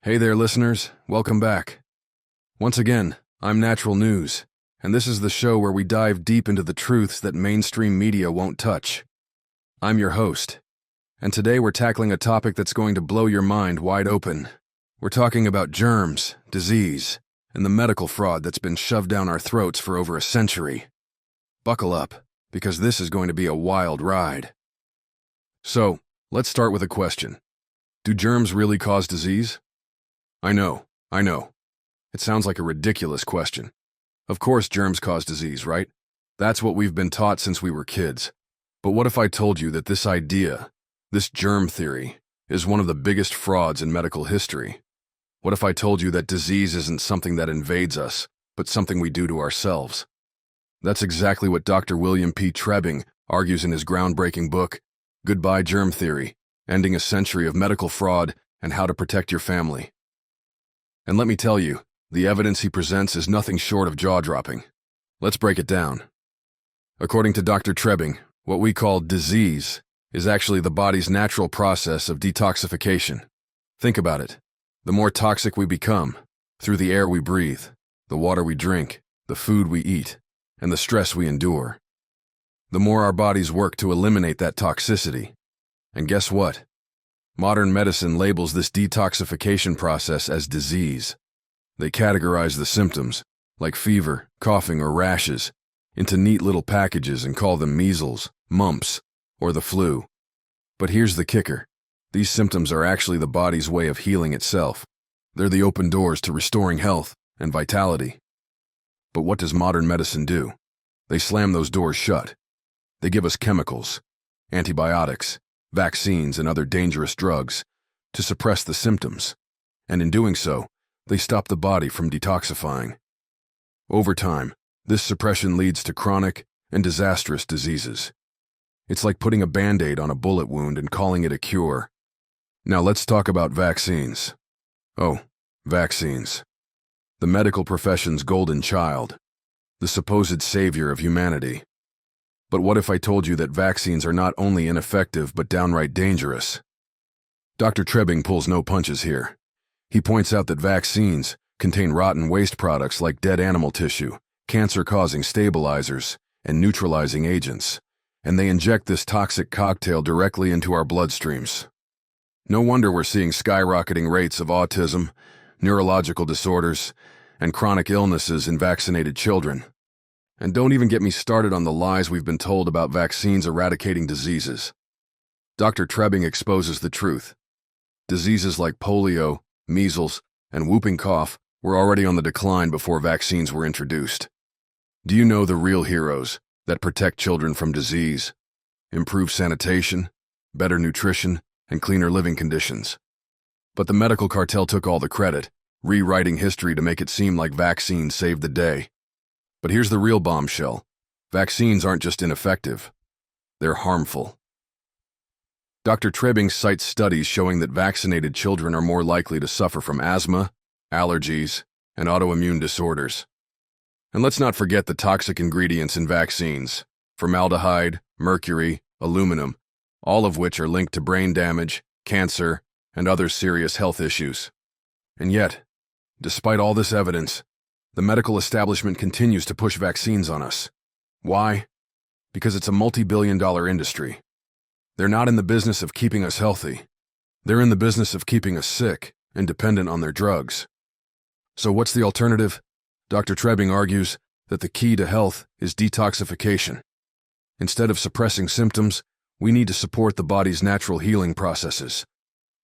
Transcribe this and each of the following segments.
Hey there, listeners. Welcome back. Once again, I'm Natural News, and this is the show where we dive deep into the truths that mainstream media won't touch. I'm your host, and today we're tackling a topic that's going to blow your mind wide open. We're talking about germs, disease, and the medical fraud that's been shoved down our throats for over a century. Buckle up, because this is going to be a wild ride. So, let's start with a question. Do germs really cause disease? I know. It sounds like a ridiculous question. Of course germs cause disease, right? That's what we've been taught since we were kids. But what if I told you that this idea, this germ theory, is one of the biggest frauds in medical history? What if I told you that disease isn't something that invades us, but something we do to ourselves? That's exactly what Dr. William P. Trebing argues in his groundbreaking book, Goodbye Germ Theory, Ending a Century of Medical Fraud and How to Protect Your Family. And let me tell you, the evidence he presents is nothing short of jaw-dropping. Let's break it down. According to Dr. Trebing, what we call disease is actually the body's natural process of detoxification. Think about it. The more toxic we become, through the air we breathe, the water we drink, the food we eat, and the stress we endure, the more our bodies work to eliminate that toxicity. And guess what? Modern medicine labels this detoxification process as disease. They categorize the symptoms, like fever, coughing, or rashes, into neat little packages and call them measles, mumps, or the flu. But here's the kicker. These symptoms are actually the body's way of healing itself. They're the open doors to restoring health and vitality. But what does modern medicine do? They slam those doors shut. They give us chemicals, antibiotics, vaccines, and other dangerous drugs to suppress the symptoms. And in doing so, they stop the body from detoxifying. Over time, this suppression leads to chronic and disastrous diseases. It's like putting a Band-Aid on a bullet wound and calling it a cure. Now let's talk about vaccines. Oh, vaccines. The medical profession's golden child. The supposed savior of humanity. But what if I told you that vaccines are not only ineffective but downright dangerous? Dr. Trebing pulls no punches here. He points out that vaccines contain rotten waste products like dead animal tissue, cancer-causing stabilizers, and neutralizing agents, and they inject this toxic cocktail directly into our bloodstreams. No wonder we're seeing skyrocketing rates of autism, neurological disorders, and chronic illnesses in vaccinated children. And don't even get me started on the lies we've been told about vaccines eradicating diseases. Dr. Trebing exposes the truth. Diseases like polio, measles, and whooping cough were already on the decline before vaccines were introduced. Do you know the real heroes that protect children from disease, improve sanitation, better nutrition, and cleaner living conditions? But the medical cartel took all the credit, rewriting history to make it seem like vaccines saved the day. But here's the real bombshell. Vaccines aren't just ineffective. They're harmful. Dr. Trebing cites studies showing that vaccinated children are more likely to suffer from asthma, allergies, and autoimmune disorders. And let's not forget the toxic ingredients in vaccines: formaldehyde, mercury, aluminum, all of which are linked to brain damage, cancer, and other serious health issues. And yet, despite all this evidence, the medical establishment continues to push vaccines on us. Why? Because it's a multi-billion-dollar industry. They're not in the business of keeping us healthy. They're in the business of keeping us sick and dependent on their drugs. So what's the alternative? Dr. Trebing argues that the key to health is detoxification. Instead of suppressing symptoms, we need to support the body's natural healing processes.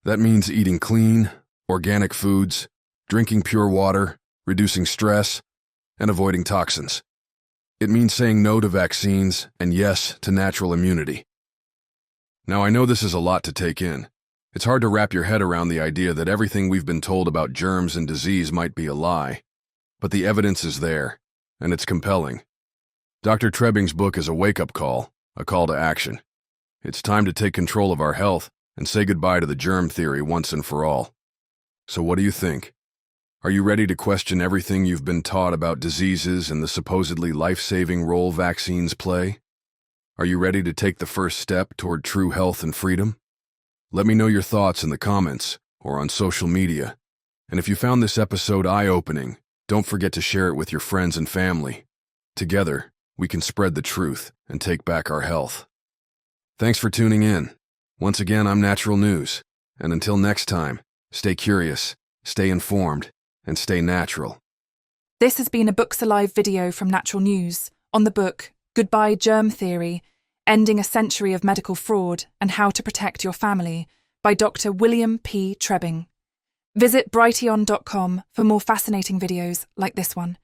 That means eating clean, organic foods, drinking pure water, reducing stress, and avoiding toxins. It means saying no to vaccines and yes to natural immunity. Now, I know this is a lot to take in. It's hard to wrap your head around the idea that everything we've been told about germs and disease might be a lie. But the evidence is there, and it's compelling. Dr. Trebing's book is a wake-up call, a call to action. It's time to take control of our health and say goodbye to the germ theory once and for all. So what do you think? Are you ready to question everything you've been taught about diseases and the supposedly life-saving role vaccines play? Are you ready to take the first step toward true health and freedom? Let me know your thoughts in the comments or on social media. And if you found this episode eye-opening, don't forget to share it with your friends and family. Together, we can spread the truth and take back our health. Thanks for tuning in. Once again, I'm Natural News. And until next time, stay curious, stay informed, and stay natural. This has been a Books Alive video from Natural News on the book Goodbye Germ Theory, Ending a Century of Medical Fraud and How to Protect Your Family by Dr. William P. Trebing. Visit BrightLearn.com for more fascinating videos like this one,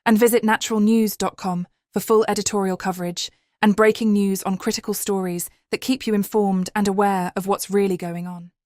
and visit naturalnews.com for full editorial coverage and breaking news on critical stories that keep you informed and aware of what's really going on.